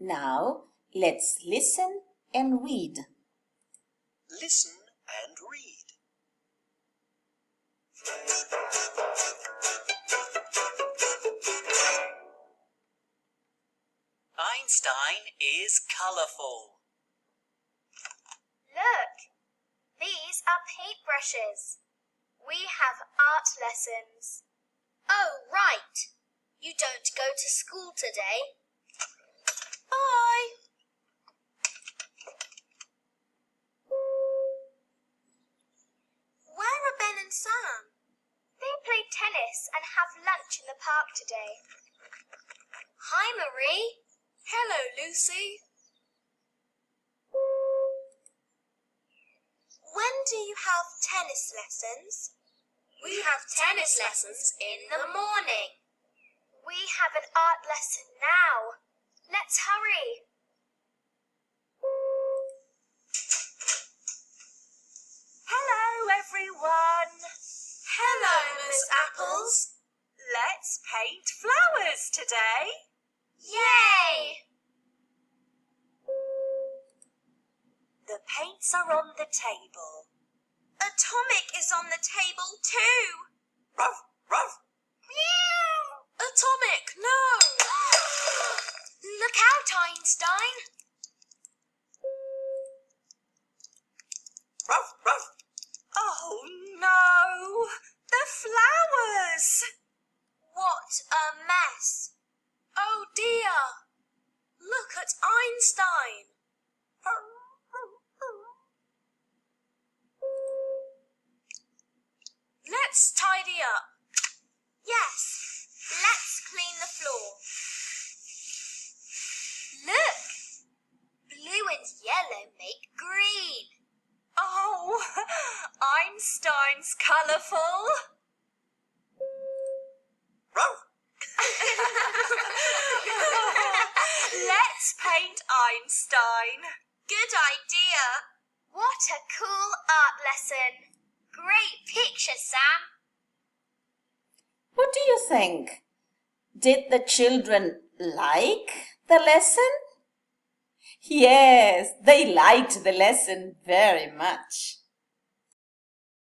Now, let's listen and read. Listen and read. Einstein is colourful. Look, these are paintbrushes. We have art lessons. Oh, right. You don't go to school today. Bye. Where are Ben and Sam? They play tennis and have lunch in the park today. Hi, Marie. Hello, Lucy. When do you have tennis lessons? We have tennis lessons in the morning. We have an art lesson now. Let's hurry. Hello, everyone. Hello, Miss Apples. Let's paint flowers today. Yay! The paints are on the table. Atomic is on the table too. Ruff, ruff. Meow! Atomic, no! Look out, Einstein. Ruff, ruff. Oh, no. The flowers. What a mess. Oh dear. Look at Einstein. Let's tidy up. Yes, let's clean the floor. Look, blue and yellow make green. Oh, Einstein's colourful. Ruff. Let's paint Einstein. Good idea. What a cool art lesson. Great picture, Sam. What do you think? Did the children like the lesson? Yes, they liked the lesson very much.